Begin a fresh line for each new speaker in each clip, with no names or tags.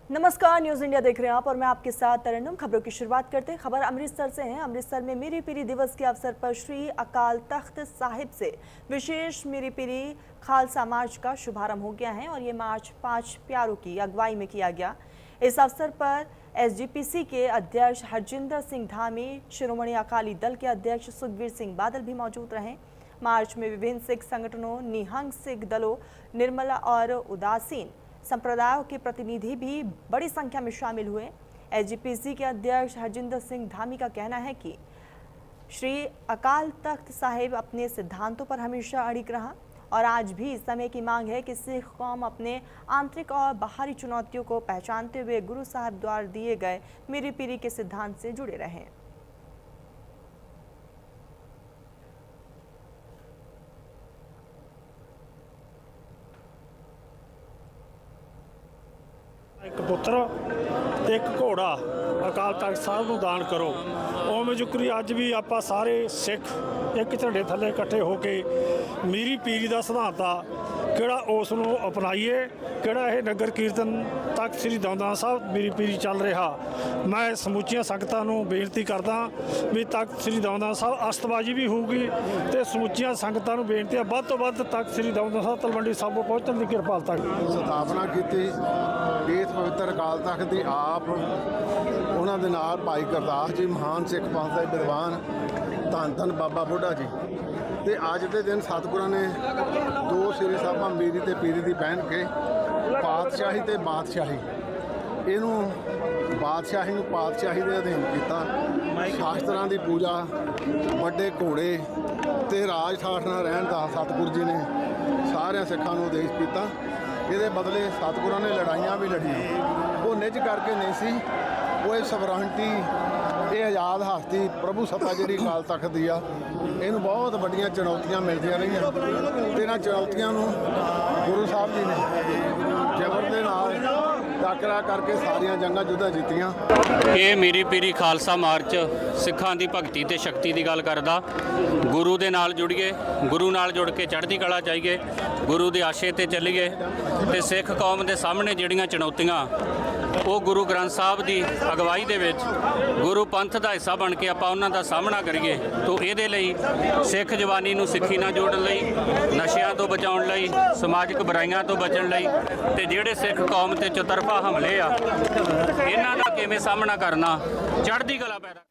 नमस्कार, news India देख रहे हैं आप और मैं आपके साथ तरन्नुम। खबरों की शुरुआत करते हैं। खबर अमृतसर से है। अमृतसर में मीरी पीरी दिवस के अवसर पर श्री अकाल तख्त साहिब से विशेष मीरी पीरी खालसा मार्च का शुभारंभ हो गया है और ये मार्च 5 प्यारों की अगुवाई में किया गया। इस अवसर पर एसजीपीसी के अध्यक्ष हरजिंदर सिंह धामी, शिरोमणि अकाली दल के अध्यक्ष सुखबीर सिंह बादल भी मौजूद रहे। मार्च में विभिन्न सिख संगठनों, निहंग सिख दलों, निर्मला और उदासीन संप्रदायों के प्रतिनिधि भी बड़ी संख्या में शामिल हुए। एसजीपीसी के अध्यक्ष हरजिंदर सिंह धामी का कहना है कि श्री अकाल तख्त साहिब अपने सिद्धांतों पर हमेशा अड़िग रहा और आज भी समय की मांग है कि सिख कौम अपने आंतरिक और बाहरी चुनौतियों को पहचानते हुए गुरु साहब द्वारा दिए गए मीरी पीरी के सिद्धांत से जुड़े रहें।
एक पुत्र ते एक घोड़ा अकाल तख्त साहब को दान करो। उवें जुकरी अज भी आप सारे सिख एक झंडे थले इकट्ठे होकर मीरी पीरी का सिद्धांत आ किहड़ा उस नूं अपनाईए, किहड़ा यह नगर कीर्तन तख्त श्री दौंदा साहब मीरी पीरी चल रहा। मैं समूचिया संगतां नूं बेनती करदा भी तख्त श्री दौंदा साहब अस्तबाजी भी होगी तो समूचिया संगतां नूं बेनती है वध तो वध तख्त श्री दौंदा साहब तलवंडी साहब पहुंचण की किरपालता
स्थापना की इस पवित्र अकाल तख्त की आप उन्होंने दे नाल भाई गुरदास जी महान सिख पंथ दे विद्वान धन धन बाबा बुढ़ा जी ते अज के दिन सतगुरां ने दो श्री साहिबां मीरी ते पीरी दी बहन के पातशाही ते बादशाही इनू बादशाही नूं पातशाही दे अधीन किया। शास्त्रां दी पूजा, बड़े घोड़े ते राज ठाठ नाल रहण दा सतगुर जी ने सारे सिखां नूं उदेश किया। ये बदले सतगुरां ने लड़ाइयाँ भी लड़ियाँ, वो निज करके नहीं सी, वो सबराहटी ये आज़ाद हस्ती प्रभु सत्ता जी अकाल तख्त दी आ इनू बहुत वड्डियां चुनौतियां मिलदियां रहियां ते इन्हां चुनौतियां नूं गुरु साहब जी ने जबर दे नाल टकरा करके सारियां जंगां जुद्धां जीतियां।
ये मीरी पीरी खालसा मार्च सिखां दी भगती ते शक्ति की गल करदा। गुरु दे नाल जुड़िए, गुरु नाल जुड़ के चढ़दी कला चाहिए, गुरु दे आशे ते चलीए ते सिख कौम दे सामने जिहड़ियां चुनौतियां वो गुरु ग्रंथ साहब की अगवाई दे विच गुरु पंथ का हिस्सा बन के आपां उन्हां दा सामना करिए। तो ये लई सिख जवानी नूं सिੱਖੀ नाल जोड़न लई, नशियां तो बचाउण लई, समाजिक बुराइयां तो बचण लई ते जिहड़े सिख कौम ते चौतरफा हमले आ इन्हां दा किवें सामना करना, चढ़दी कला पैदा।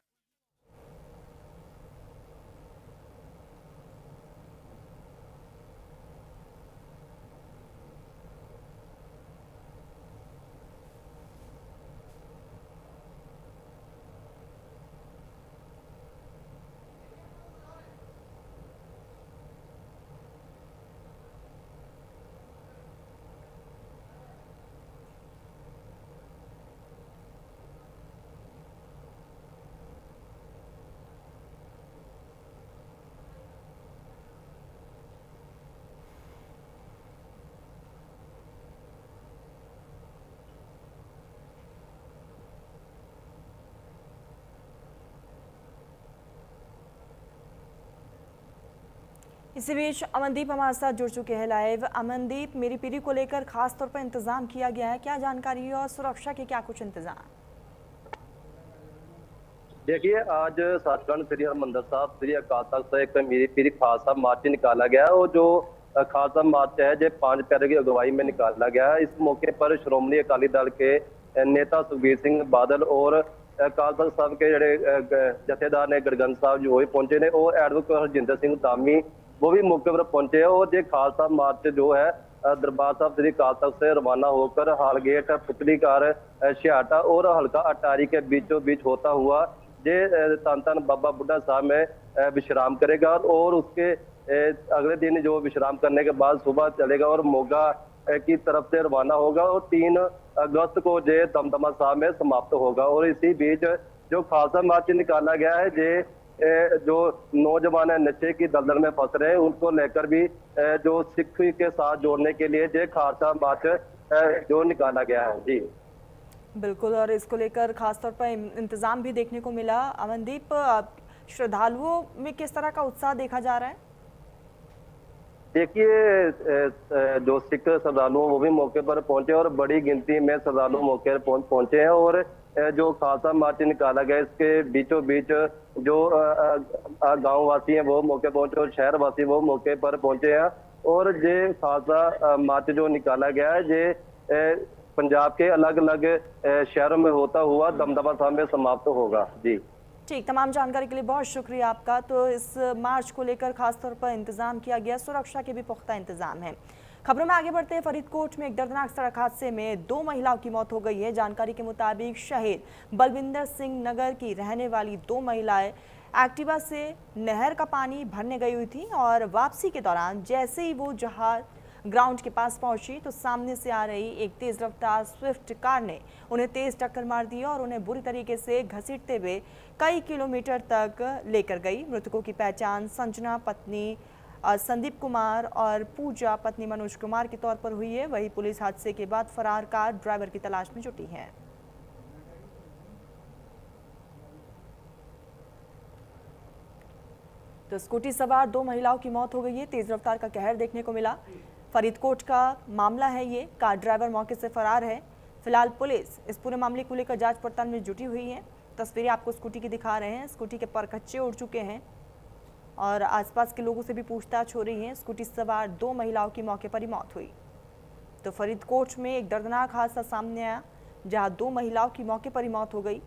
इसी बीच अमनदीप हमारे साथ जुड़ चुके हैं लाइव। अमनदीप, मीरी पीरी को लेकर खास तौर पर इंतजाम किया गया है, क्या जानकारी और सुरक्षा के क्या कुछ इंतजाम?
देखिए, आज सचखंड श्री हरमंदिर साहब श्री अकाल तख्त से एक मीरी पीरी खालसा मार्च निकाला गया है और जो खालसा मार्च है जो 5 प्यारे की अगुवाई में निकाला गया है। इस मौके पर श्रोमणी अकाली दल के नेता सुखबीर सिंह बादल और अकाल तख्त साहब के जड़े जथेदार ने गड़गंज साहब जो पहुंचे ने और एडवोकेट हरजिंदर सिंह धामी वो भी मौके पर पहुंचे और ये खालसा मार्च जो है दरबार साहब श्री अकाल तख्त से रवाना होकर हालगेट, पुतली कार, छियाटा और हल्का अटारी के बीचों बीच होता हुआ ये धन धन बाबा बुढ़ा साहब में विश्राम करेगा और उसके अगले दिन जो विश्राम करने के बाद सुबह चलेगा और मोगा की तरफ से रवाना होगा और 3 अगस्त को जे दमदमा साहब में समाप्त होगा। और इसी बीच जो खालसा मार्च निकाला गया है जे जो नौजवान नशे की दलदल में फंस रहे हैं उनको लेकर भी जो सिख के साथ जोड़ने के लिए जो खालसा मार्च जो निकाला गया है। जी
बिल्कुल, और इसको लेकर खास तौर पर इंतजाम भी देखने को मिला। अमनदीप, श्रद्धालुओं में किस तरह का उत्साह देखा जा रहा है?
देखिए जो सिख श्रद्धालु हैं वो भी मौके पर पहुंचे और बड़ी गिनती में श्रद्धालु मौके पर पहुंचे हैं। और जो खालसा मार्च निकाला गया इसके बीचों बीच जो गांव वासी हैं वो मौके पहुंचे और शहर वासी वो मौके पर पहुंचे हैं। और ये खालसा मार्च जो निकाला गया है ये पंजाब के अलग अलग शहरों में होता हुआ दमदमा साहब में समाप्त होगा। जी
ठीक, तमाम जानकारी के लिए बहुत शुक्रिया आपका। तो इस मार्च को लेकर खासतौर पर इंतजाम किया गया, सुरक्षा के भी पुख्ता इंतजाम है। खबरों में आगे बढ़ते हैं। फरीदकोट में एक दर्दनाक सड़क हादसे में 2 महिलाओं की मौत हो गई है। जानकारी के मुताबिक शहीद बलविंदर सिंह नगर की रहने वाली 2 महिलाएं एक्टिवा से नहर का पानी भरने गई हुई थी और वापसी के दौरान जैसे ही वो जहाज ग्राउंड के पास पहुंची तो सामने से आ रही एक तेज रफ्तार स्विफ्ट कार ने उन्हें तेज टक्कर मार दी और उन्हें बुरी तरीके से घसीटते हुए कई किलोमीटर तक लेकर गई। मृतकों की पहचान संजना पत्नी संदीप कुमार और पूजा पत्नी मनोज कुमार के तौर पर हुई है। वही पुलिस हादसे के बाद फरार कार ड्राइवर की तलाश में जुटी है। तो स्कूटी सवार 2 महिलाओं की मौत हो गई है। तेज रफ्तार का कहर देखने को मिला। फरीदकोट का मामला है ये। कार ड्राइवर मौके से फरार है। फिलहाल पुलिस इस पूरे मामले को लेकर जांच पड़ताल में जुटी हुई है। तस्वीरें आपको स्कूटी की दिखा रहे हैं। स्कूटी के परखच्चे उड़ चुके हैं और आसपास के लोगों से भी पूछताछ हो रही है। स्कूटी सवार 2 महिलाओं की मौके पर ही मौत हुई। तो फरीदकोट में एक दर्दनाक हादसा सामने आया जहां 2 महिलाओं की मौके पर ही मौत हो गई।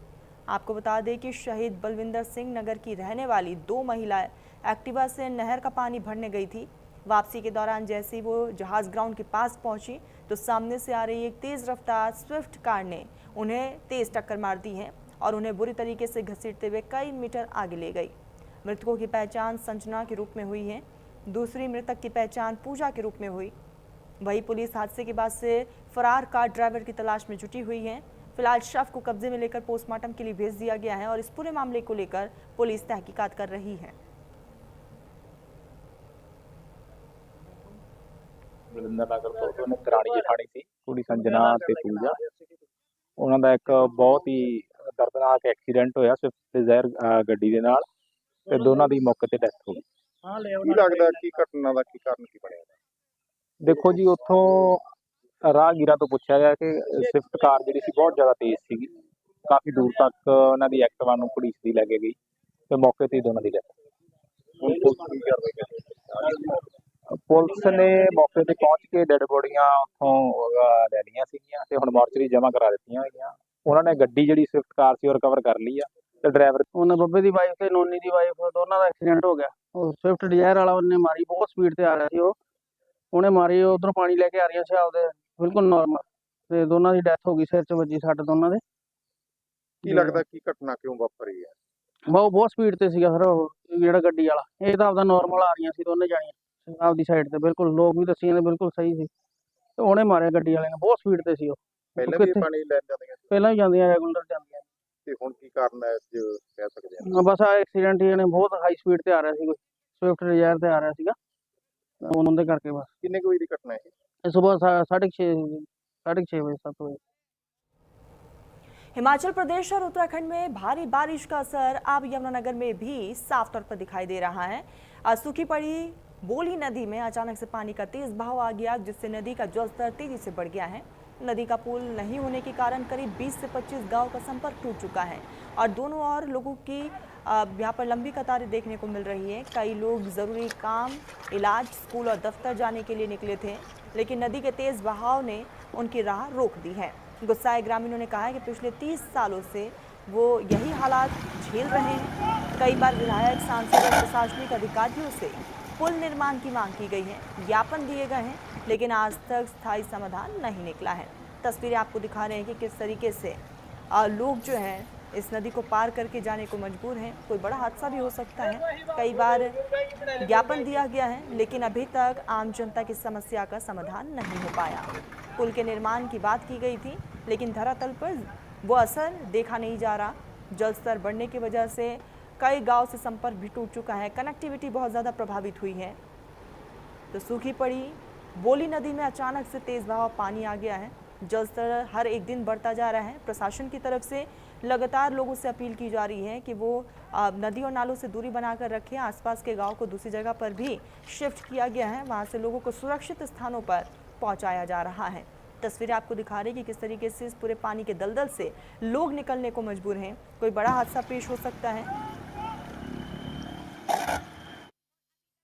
आपको बता दें कि शहीद बलविंदर सिंह नगर की रहने वाली 2 महिलाएं एक्टिवा से नहर का पानी भरने गई थी। वापसी के दौरान जैसे ही वो जहाज ग्राउंड के पास पहुंची तो सामने से आ रही एक तेज रफ्तार स्विफ्ट कार ने उन्हें तेज टक्कर मार दी है और उन्हें बुरी तरीके से घसीटते हुए कई मीटर आगे ले गई। मृतकों की पहचान संजना के रूप में हुई है। दूसरी मृतक की पहचान पूजा के रूप में हुई। वही पुलिस हादसे के बाद से फरार कार ड्राइवर की तलाश में जुटी हुई है। फिलहाल शव को कब्जे में लेकर पोस्टमार्टम के लिए भेज दिया गया है और इस पूरे मामले को लेकर पुलिस तहकीकात कर रही है।
ਬਲਵਿੰਦਰ ਨਗਰ ਤੋਂ ਉਹਨੇ ਦਰਾਣੀ ਜਠਾਣੀ ਸੀ ਕੁੜੀ ਸੰਜਨਾ ਤੇ ਪੂਜਾ। ਉਹਨਾਂ ਦਾ ਇੱਕ ਬਹੁਤ ਹੀ ਦਰਦਨਾਕ ਐਕਸੀਡੈਂਟ ਹੋਇਆ ਸਵਿਫਟ ਡਿਜ਼ਾਇਰ ਗੱਡੀ ਦੇ ਨਾਲ ਤੇ ਦੋਨਾਂ ਦੀ ਮੌਕੇ ਤੇ ਡੈਥ ਹੋ ਗਈ।
ਕੀ ਲੱਗਦਾ ਕੀ ਘਟਨਾ ਦਾ ਕੀ ਕਾਰਨ ਕੀ ਬਣਿਆ?
ਦੇਖੋ ਜੀ ਉੱਥੋਂ ਰਾਹਗੀਰਾਂ ਤੋਂ ਪੁੱਛਿਆ ਗਿਆ ਕਿ ਸਵਿਫਟ ਕਾਰ ਜਿਹੜੀ ਸੀ ਬਹੁਤ ਜ਼ਿਆਦਾ ਤੇਜ਼ ਸੀਗੀ। ਕਾਫੀ ਦੂਰ ਤੱਕ ਉਹਨਾਂ ਦੀ ਐਕਟਿਵਾ ਨੂੰ ਘੜੀਸਦੀ ਲੈ ਕੇ ਗਈ ਤੇ ਮੌਕੇ ਤੇ ਹੀ ਦੋਨਾਂ ਦੀ ਡੈਥ।
ਹੁਣ ਪੁਲਿਸ ਕੀ ਕਾਰਵਾਈ ਕਰ ਰਹੀ ਹੈ?
ਪੁਲਿਸ ਨੇ ਮੌਕੇ ਤੇ ਪਹੁੰਚ ਕੇ ਡੈਡ ਬੋਡੀਆਂ ਉੱਥੋਂ ਲੈ ਲਈਆਂ ਸੀਗੀਆਂ ਤੇ ਹੁਣ ਮੋਰਚਰੀ ਜਮ੍ਹਾਂ ਕਰਾ ਦਿੱਤੀਆਂ ਹੋਈਆਂ। ਉਹਨਾਂ ਨੇ ਗੱਡੀ ਜਿਹੜੀ ਸਵਿਫਟ ਕਾਰ ਸੀ ਉਹ ਰਿਕਵਰ ਕਰ ਲਈ ਆ ਤੇ ਡਰਾਈਵਰ
ਉਹਨਾਂ ਬੱਬੇ ਦੀ ਵਾਈਫ ਤੇ ਨੋਨੀ ਦੀ ਵਾਈਫ ਦੋਨਾਂ ਦਾ ਐਕਸੀਡੈਂਟ ਹੋ ਗਿਆ। ਉਹ ਸਵਿਫਟ ਡਿਜ਼ਾਇਰ ਵਾਲਾ ਉਹਨੇ ਮਾਰੀ, ਬਹੁਤ ਸਪੀਡ ਤੇ ਆ ਰਿਹਾ ਸੀ ਉਹਨੇ ਮਾਰੀ। ਉਧਰੋਂ ਪਾਣੀ ਲੈ ਕੇ ਆ ਰਹੀਆਂ ਸੀ ਆਪਦੇ ਬਿਲਕੁਲ ਨਾਰਮਲ ਤੇ ਦੋਨਾਂ ਦੀ ਡੈਥ ਹੋ ਗਈ। ਸਿਰ 'ਚ ਵੱਜੀ ਸੱਟ ਦੋਨਾਂ ਦੇ।
ਕੀ ਲੱਗਦਾ ਕੀ ਘਟਨਾ ਕਿਉਂ ਵਾਪਰੀ ਹੈ?
ਬਹੁਤ ਸਪੀਡ ਤੇ ਸੀਗਾ ਸਰ ਉਹ ਜਿਹੜਾ ਗੱਡੀ ਵਾਲਾ। ਇਹ ਤਾਂ ਆਪਦਾ ਨਾਰਮਲ ਆ ਰਹੀਆਂ ਸੀ ਦੋਨੇ ਜਾਣੀਆਂ ਆਪਦੀ ਸਾਈਡ ਤੇ, ਬਿਲਕੁਲ ਲੋਕ ਵੀ ਦੱਸੀ ਜਾਂਦੇ ਬਿਲਕੁਲ ਸਹੀ ਸੀ ਤੇ ਉਹਨੇ ਮਾਰਿਆ ਗੱਡੀ ਵਾਲੇ ਨੇ। ਬਹੁਤ ਸਪੀਡ ਤੇ ਸੀ ਉਹ।
ਪਹਿਲਾਂ ਵੀ ਪਾਣੀ ਲੈ ਜਾਂਦੀਆਂ ਸੀ?
ਪਹਿਲਾਂ ਹੀ ਜਾਂਦੀਆਂ ਰੈਗੂਲਰ ਜਾਂਦੀਆਂ।
ਤੇ ਹੁਣ ਕੀ ਕਾਰਨ ਹੈ ਅੱਜ ਕਹਿ ਸਕਦੇ ਹਾਂ?
ਬਸ ਆ ਐਕਸੀਡੈਂਟ ਹੀ ਨੇ, ਬਹੁਤ ਹਾਈ ਸਪੀਡ ਤੇ ਆ ਰਿਹਾ ਸੀ ਕੋਈ ਸਵਿਫਟ ਡਿਜ਼ਾਇਰ ਤੇ ਆ ਰਿਹਾ ਸੀਗਾ ਉਹਨਾਂ ਦੇ ਕਰਕੇ। ਬਸ
ਕਿੰਨੇ ਕੁ ਵਜੇ ਦੀ ਘਟਨਾ ਹੈ?
ਇਹ सुबह 6:30 बजे 7 बजे।
हिमाचल प्रदेश और उत्तराखंड में भारी बारिश का असर अब यमुनानगर में भी साफ तौर पर दिखाई दे रहा है। सूखी पड़ी बोली नदी में अचानक से पानी का तेज बहाव आ गया जिससे नदी का जलस्तर तेजी से बढ़ गया है। नदी का पुल नहीं होने के कारण करीब 20 से 25 गांव का संपर्क टूट चुका है और दोनों ओर लोगों की यहाँ पर लंबी कतारें देखने को मिल रही है। कई लोग ज़रूरी काम, इलाज, स्कूल और दफ्तर जाने के लिए निकले थे लेकिन नदी के तेज बहाव ने उनकी राह रोक दी है। गुस्साए ग्रामीणों ने कहा है कि पिछले 30 सालों से वो यही हालात झेल रहे हैं। कई बार विधायक, सांसद और प्रशासनिक अधिकारियों से पुल निर्माण की मांग की गई है, ज्ञापन दिए गए हैं लेकिन आज तक स्थायी समाधान नहीं निकला है। तस्वीरें आपको दिखा रहे हैं कि किस तरीके से लोग जो हैं इस नदी को पार करके जाने को मजबूर हैं। कोई बड़ा हादसा भी हो सकता है। कई बार ज्ञापन दिया गया है लेकिन अभी तक आम जनता की समस्या का समाधान नहीं हो पाया। पुल के निर्माण की बात की गई थी लेकिन धरातल पर वो असर देखा नहीं जा रहा। जलस्तर बढ़ने की वजह से कई गांव से संपर्क भी टूट चुका है, कनेक्टिविटी बहुत ज़्यादा प्रभावित हुई है। तो सूखी पड़ी बोली नदी में अचानक से तेज़ बहाव पानी आ गया है जल स्तर हर एक दिन बढ़ता जा रहा है। प्रशासन की तरफ से लगातार लोगों से अपील की जा रही है कि वो नदी और नालों से दूरी बनाकर रखें। आसपास के गांव को दूसरी जगह पर भी शिफ्ट किया गया है, वहां से लोगों को सुरक्षित स्थानों पर पहुंचाया जा रहा है। तस्वीरें आपको दिखा रही कि किस तरीके से इस पूरे पानी के दलदल से लोग निकलने को मजबूर हैं। कोई बड़ा हादसा पेश हो सकता है।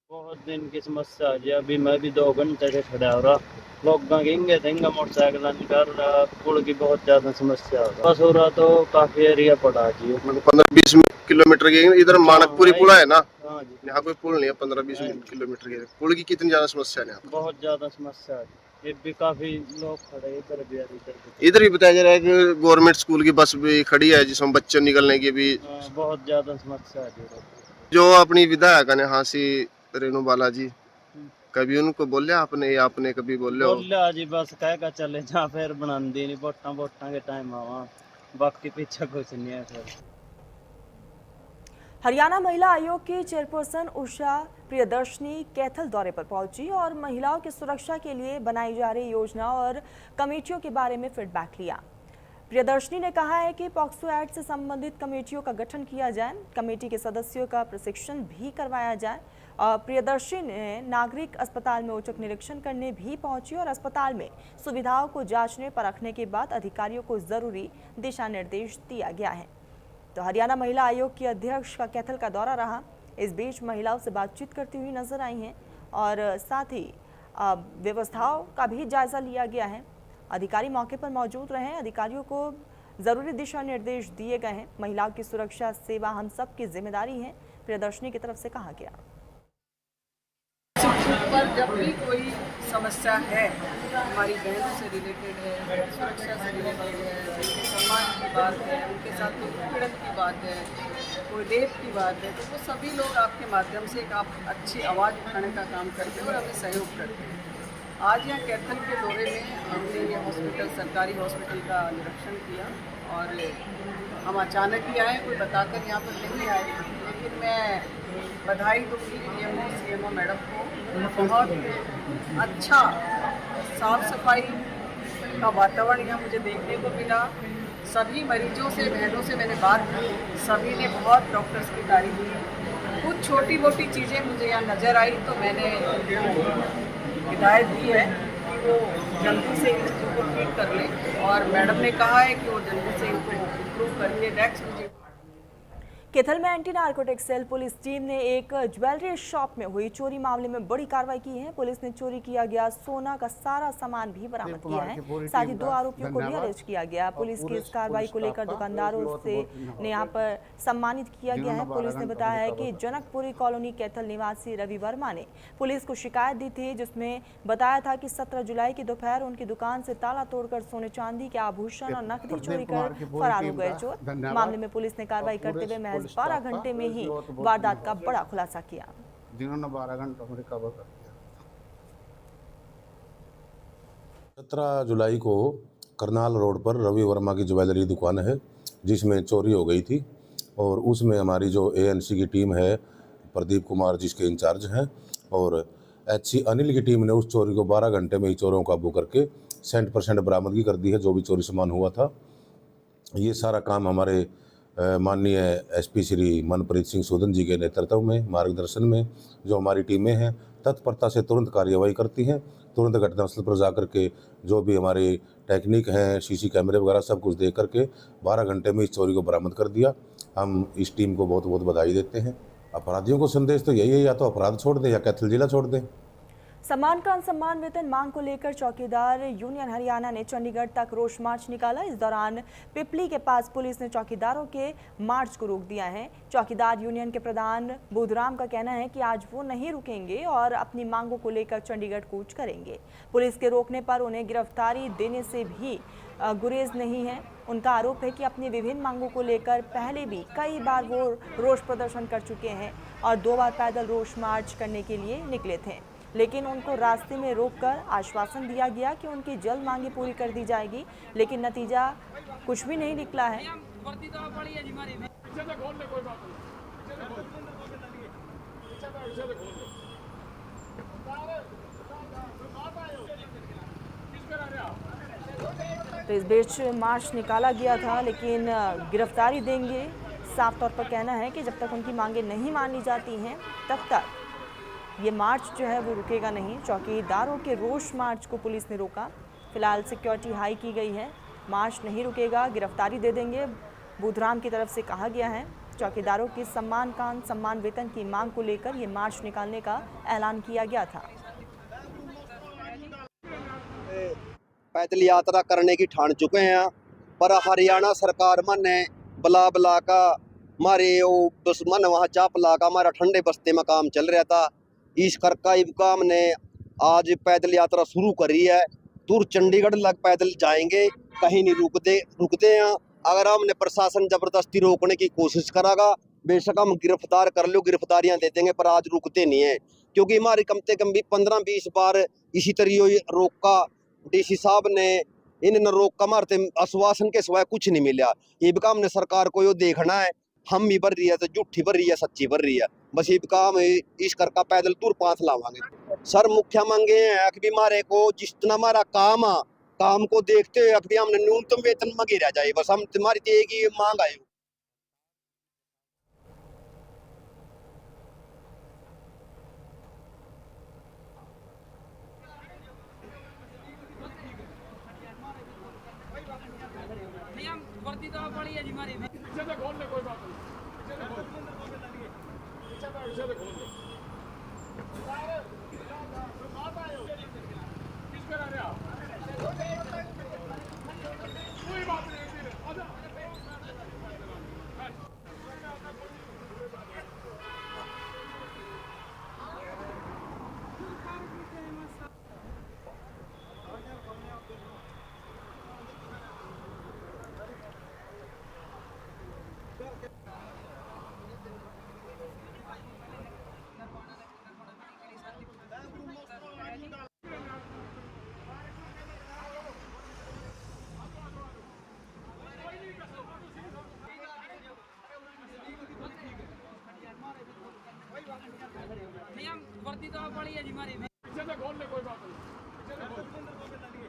बहुत दिन की समस्या है जी। अभी मैं भी 2 घंटे से खड़ा हो रहा, लोग गंगे देंगे मोटरसाइकिल निकाल रहा, पुल की बहुत ज्यादा समस्या हो रहा। बस हो रहा तो काफी एरिया पड़ा जी।
15-20 किलोमीटर के इधर मानकपुरी पुल है ना,
हाँ जी,
यहाँ कोई पुल नहीं है। 15-20 किलोमीटर के पुल की कितनी ज्यादा समस्या है यहाँ?
बहुत ज्यादा समस्या है। ये भी काफी लोग खड़े इधर भी इधर
इधर भी बताया जा रहा है कि गवर्नमेंट स्कूल की बस भी खड़ी है जिसमें बच्चे निकलने की भी
बहुत ज्यादा समस्या है जी।
जो अपनी विधायक ने हाँसी रेणु बालाजी, कभी उनको बोले आपने या आपने कभी बोले हो?
बोलिया जी, बस कह का चले जा, फिर बनांदी नहीं वोटां के टाइम आवा, बाकी पीछे कुछ नहीं है। फिर
हरियाणा महिला आयोग की चेयरपर्सन उषा प्रियदर्शनी कैथल दौरे पर पहुंची और महिलाओं की सुरक्षा के लिए बनाई जा रही योजना और कमेटियों के बारे में फीडबैक लिया। प्रियदर्शनी ने कहा है कि पॉक्सो एक्ट से संबंधित कमेटियों का गठन किया जाए, कमेटी के सदस्यों का प्रशिक्षण भी करवाया जाए। और प्रियदर्शनी ने नागरिक अस्पताल में औचक निरीक्षण करने भी पहुंची और अस्पताल में सुविधाओं को जांचने परखने के बाद अधिकारियों को जरूरी दिशा निर्देश दिया गया है। तो हरियाणा महिला आयोग की अध्यक्ष का कैथल का दौरा रहा। इस बीच महिलाओं से बातचीत करती हुई नजर आई हैं और साथ ही व्यवस्थाओं का भी जायजा लिया गया है। अधिकारी मौके पर मौजूद रहे, अधिकारियों को जरूरी दिशा निर्देश दिए गए हैं। महिलाओं की सुरक्षा सेवा हम सब की जिम्मेदारी है, प्रियदर्शनी की तरफ से कहा गया।
पर जब भी कोई समस्या है, हमारी बहनों से रिलेटेड है, सुरक्षा से रिलेटेड है, उनके सम्मान की बात है, उनके साथ कोई पीड़ित की बात है, कोई रेप की बात है, तो वो सभी लोग आपके माध्यम से एक आप अच्छी आवाज़ उठाने का काम करते हैं और हमें सहयोग करते हैं। आज यहाँ कैथल के दौरे में हमने ये हॉस्पिटल, सरकारी हॉस्पिटल का निरीक्षण किया और हम अचानक ही आए, कोई बताकर यहाँ पर नहीं आए, लेकिन मैं बधाई दूँगी CMO मैडम को। बहुत अच्छा साफ सफाई का वातावरण यहाँ मुझे देखने को मिला। सभी मरीजों से, बहनों से मैंने बात की, सभी ने बहुत डॉक्टर्स की तारीफ की। कुछ छोटी मोटी चीज़ें मुझे यहाँ नज़र आई तो मैंने हिदायत दी है कि वो जल्दी से इस चीज़ को ठीक कर लें और मैडम ने कहा है कि वो जल्दी से इनको इम्प्रूव करके नेक्स्ट मुझे।
कैथल में anti narcotics cell police team ने एक ज्वेलरी शॉप में हुई चोरी मामले में बड़ी कार्रवाई की है। पुलिस ने चोरी किया गया सोना का सारा सामान भी बरामद किया है। साथ ही 2 आरोपियों को भी अरेस्ट किया गया। पुलिस की इस कार्रवाई को लेकर दुकानदारों से ने यहाँ पर सम्मानित किया गया है। पुलिस ने बताया है कि जनकपुरी कॉलोनी कैथल निवासी रवि वर्मा ने पुलिस को शिकायत दी थी, जिसमें बताया था कि 17 जुलाई की दोपहर उनकी दुकान से ताला तोड़कर सोने चांदी के आभूषण और नकदी चोरी कर फरार हो गए चोर। मामले में पुलिस ने कार्रवाई करते हुए महज 12 घंटे में ही वारदात का बड़ा खुलासा किया,
जिन्होंने 12 घंटों में रिकवर कर दिया।
17 जुलाई को करनाल रोड पर रवि वर्मा की ज्वेलरी दुकान है जिसमें चोरी हो गई थी और उसमें हमारी जो ANC की टीम है, प्रदीप कुमार जिसके इंचार्ज हैं, और HC अनिल की टीम ने उस चोरी को 12 घंटे में ही चोरों को काबू करके 100% बरामदगी कर दी है। जो भी चोरी सामान हुआ था, ये सारा काम हमारे माननीय SP श्री मनप्रीत सिंह सूदन जी के नेतृत्व में, मार्गदर्शन में जो हमारी टीमें हैं तत्परता से तुरंत कार्यवाही करती हैं। तुरंत घटनास्थल पर जा करके जो भी हमारी टेक्निक हैं, CC कैमरे वगैरह सब कुछ देख करके 12 घंटे में इस चोरी को बरामद कर दिया। हम इस टीम को बहुत बहुत बधाई देते हैं। अपराधियों को संदेश तो यही है, या तो अपराध छोड़ दें या कैथल जिला छोड़ दें।
सम्मान का असम्मान वेतन मांग को लेकर चौकीदार यूनियन हरियाणा ने चंडीगढ़ तक रोष मार्च निकाला। इस दौरान पिपली के पास पुलिस ने चौकीदारों के मार्च को रोक दिया है। चौकीदार यूनियन के प्रधान बुधराम का कहना है कि आज वो नहीं रुकेंगे और अपनी मांगों को लेकर चंडीगढ़ कूच करेंगे। पुलिस के रोकने पर उन्हें गिरफ्तारी देने से भी गुरेज नहीं है। उनका आरोप है कि अपनी विभिन्न मांगों को लेकर पहले भी कई बार वो रोष प्रदर्शन कर चुके हैं और 2 बार पैदल रोष मार्च करने के लिए निकले थे, लेकिन उनको रास्ते में रोककर आश्वासन दिया गया कि उनकी जल्द मांगे पूरी कर दी जाएगी, लेकिन नतीजा कुछ भी नहीं निकला है। तो इस बीच मार्च निकाला गया था, लेकिन गिरफ्तारी देंगे साफ तौर पर कहना है कि जब तक उनकी मांगें नहीं मानी जाती हैं तब तक ये मार्च जो है वो रुकेगा नहीं। चौकीदारों के रोष मार्च को पुलिस ने रोका। फिलहाल सिक्योरिटी हाई की गई है, मार्च नहीं रुकेगा, गिरफ्तारी दे देंगे। बुधराम की तरफ से कहा गया है चौकीदारों की सम्मान वेतन की मांग को लेकर ये मार्च निकालने का ऐलान किया गया था।
पैदल यात्रा करने की ठान चुके हैं, पर हरियाणा सरकार ने बुला बुला का मारे वो दुश्मन वहाँ चापला का हमारा ठंडे बस्ते में काम चल रहा था। इस करका काम ने आज पैदल यात्रा शुरू करी है। दूर चंडीगढ़ लग पैदल जाएंगे, कहीं नहीं रुकते हैं। अगर हमने प्रशासन जबरदस्ती रोकने की कोशिश करागा, बेशक हम गिरफ्तार कर लो, गिरफ्तारियां दे देंगे, पर आज रुकते नहीं है। क्योंकि हमारी कम से कम भी 15-20 बार इसी तरीके रोका, डीसी साहब ने इन्हें रोका मारते, आश्वासन के सिवाय कुछ नहीं मिला। ये भी काम ने सरकार को यो देखना है, हम भी भर रही है तो झूठी भर रही है, सच्ची भर रही है। बस ये काम इस कर का पैदल दूर पांच लावांगे। सर मुख्य मांगे हैं कि हमारे को जितना हमारा काम को देखते हुए अभी हमने न्यूनतम वेतन मांगे रह जाए। बस हम तुम्हारी तो एक ही मांग आए।
वर्दी तो पड़ी है जी हमारी पीछे से खोल ले, कोई बात नहीं, पीछे से खोल ले। वर्दी तो पड़ी है जी हमारी पीछे से खोल ले, कोई बात नहीं, पीछे से खोल ले।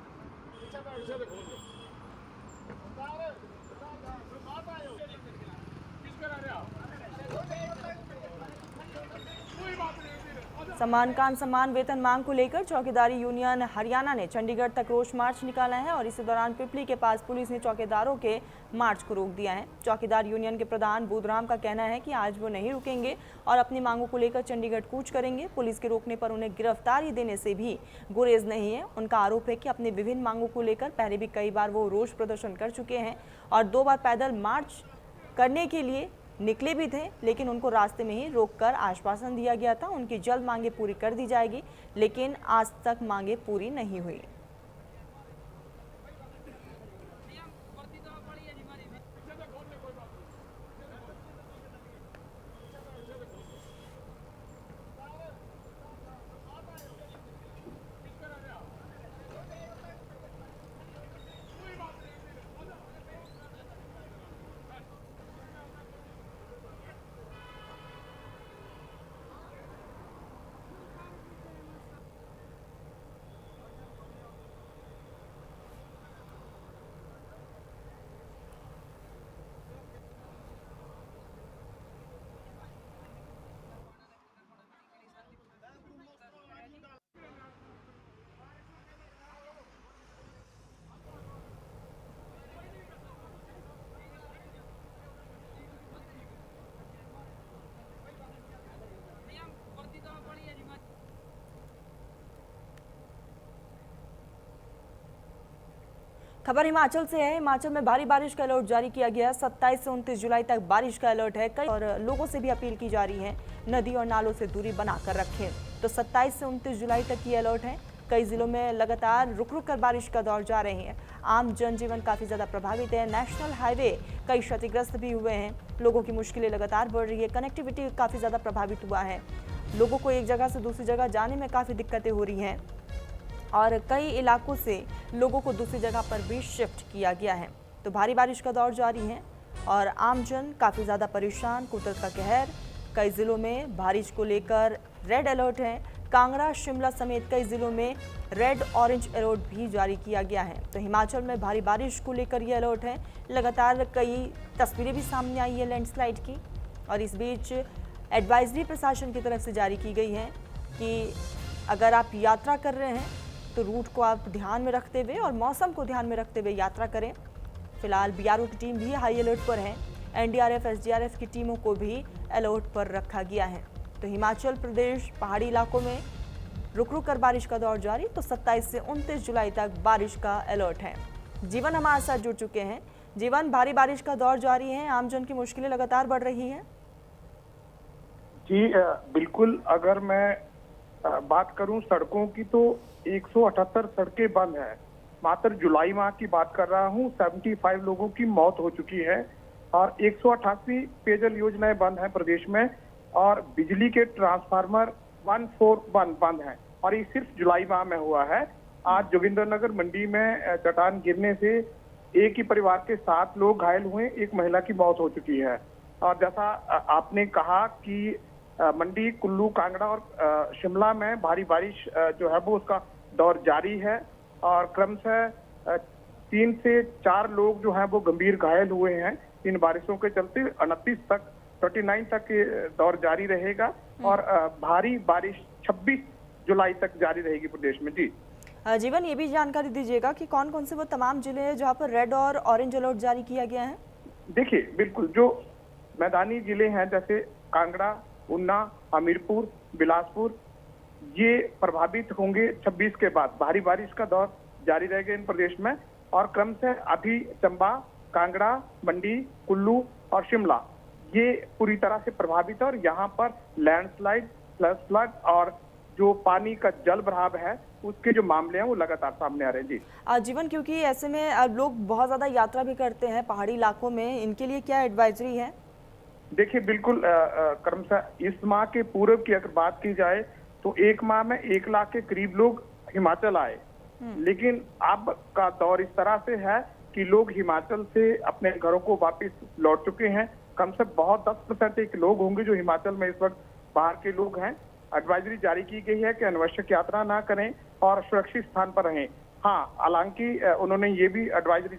सम्मान वेतन मांग को लेकर चौकीदारी यूनियन हरियाणा ने चंडीगढ़ तक रोष मार्च निकाला है और इसी दौरान पिपली के पास पुलिस ने चौकीदारों के मार्च को रोक दिया है। चौकीदार यूनियन के प्रधान बुधराम का कहना है कि आज वो नहीं रुकेंगे और अपनी मांगों को लेकर चंडीगढ़ कूच करेंगे। पुलिस के रोकने पर उन्हें गिरफ्तारी देने से भी गुरेज नहीं है। उनका आरोप है कि अपनी विभिन्न मांगों को लेकर पहले भी कई बार वो रोष प्रदर्शन कर चुके हैं और 2 बार पैदल मार्च करने के लिए निकले भी थे, लेकिन उनको रास्ते में ही रोककर आश्वासन दिया गया था उनकी जल्द मांगे पूरी कर दी जाएगी, लेकिन आज तक मांगे पूरी नहीं हुई। खबर हिमाचल से है। हिमाचल में भारी बारिश का अलर्ट जारी किया गया। 27 से 29 जुलाई तक बारिश का अलर्ट है। कई और लोगों से भी अपील की जा रही है नदी और नालों से दूरी बनाकर रखें। तो 27 से 29 जुलाई तक ये अलर्ट है। कई जिलों में लगातार रुक रुक कर बारिश का दौर जारी है। आम जनजीवन काफ़ी ज़्यादा प्रभावित है। नेशनल हाईवे कई क्षतिग्रस्त भी हुए हैं। लोगों की मुश्किलें लगातार बढ़ रही है। कनेक्टिविटी काफ़ी ज़्यादा प्रभावित हुआ है। लोगों को एक जगह से दूसरी जगह जाने में काफ़ी दिक्कतें हो रही हैं और कई इलाकों से लोगों को दूसरी जगह पर भी शिफ्ट किया गया है। तो भारी बारिश का दौर जारी है और आमजन काफ़ी ज़्यादा परेशान। कुदरत का कहर। कई ज़िलों में बारिश को लेकर रेड अलर्ट है। कांगड़ा, शिमला समेत कई जिलों में रेड ऑरेंज अलर्ट भी जारी किया गया है। तो हिमाचल में भारी बारिश को लेकर ये अलर्ट है। लगातार कई तस्वीरें भी सामने आई है लैंडस्लाइड की, और इस बीच एडवाइजरी प्रशासन की तरफ से जारी की गई है कि अगर आप यात्रा कर रहे हैं तो रूट को आप ध्यान में रखते हुए और मौसम को ध्यान में रखते हुए यात्रा करें। फिलहाल बीआरओ की टीम भी हाई अलर्ट पर है। एनडीआरएफ, एसडीआरएफ की टीमों को भी अलर्ट पर रखा गया है। तो हिमाचल प्रदेश पहाड़ी इलाकों में रुक रुक कर बारिश का दौर जारी। तो 27 से 29 जुलाई तक बारिश का अलर्ट है। जीवन हमारे साथ जुड़ चुके हैं। जीवन, भारी बारिश का दौर जारी है, आमजन की मुश्किलें लगातार बढ़ रही हैं।
जी बिल्कुल, अगर मैं बात करूं सड़कों की तो 178 सड़कें बंद हैं। मात्र जुलाई माह की बात कर रहा हूं, 75 लोगों की मौत हो चुकी है और 188 पेयजल योजनाएं बंद हैं प्रदेश में, और बिजली के ट्रांसफार्मर 141 बंद हैं, और ये सिर्फ जुलाई माह में हुआ है। आज जोगिंद्रनगर मंडी में चट्टान गिरने से एक ही परिवार के 7 लोग घायल हुए, एक महिला की मौत हो चुकी है। और जैसा आपने कहा कि मंडी, कुल्लू, कांगड़ा और शिमला में भारी बारिश जो है वो उसका दौर जारी है, और क्रमशः 3 से 4 लोग जो हैं वो गंभीर घायल हुए हैं इन बारिशों के चलते। 29 तक ये दौर जारी रहेगा, और भारी बारिश 26 जुलाई तक जारी रहेगी प्रदेश में। जी
जीवन, ये भी जानकारी दीजिएगा कि कौन कौन से वो तमाम जिले हैं जहां पर रेड और ऑरेंज अलर्ट जारी किया गया है।
देखिए, बिल्कुल जो मैदानी जिले हैं जैसे कांगड़ा, ऊना, हमीरपुर, बिलासपुर, ये प्रभावित होंगे 26 के बाद। भारी बारिश का दौर जारी रहेगा इन प्रदेश में, और क्रमशः अभी चंबा, कांगड़ा, मंडी, कुल्लू और शिमला ये पूरी तरह से प्रभावित है, और यहाँ पर लैंडस्लाइड, फ्लड और जो पानी का जल भराव है उसके जो मामले हैं वो लगातार सामने आ रहे हैं। जी
जीवन, क्योंकि ऐसे में लोग बहुत ज्यादा यात्रा भी करते हैं पहाड़ी इलाकों में, इनके लिए क्या एडवाइजरी है?
देखिए, बिल्कुल क्रमशः इस माह के पूर्व की अगर बात की जाए तो एक माह में 1 लाख के करीब लोग हिमाचल आए, लेकिन अब का दौर इस तरह से है कि लोग हिमाचल से अपने घरों को वापस लौट चुके हैं। कम से बहुत 10% एक लोग होंगे जो हिमाचल में इस वक्त बाहर के लोग हैं। एडवाइजरी जारी की गई है कि अनावश्यक यात्रा ना करें और सुरक्षित स्थान पर रहें। हाँ, हालांकि उन्होंने ये भी एडवाइजरी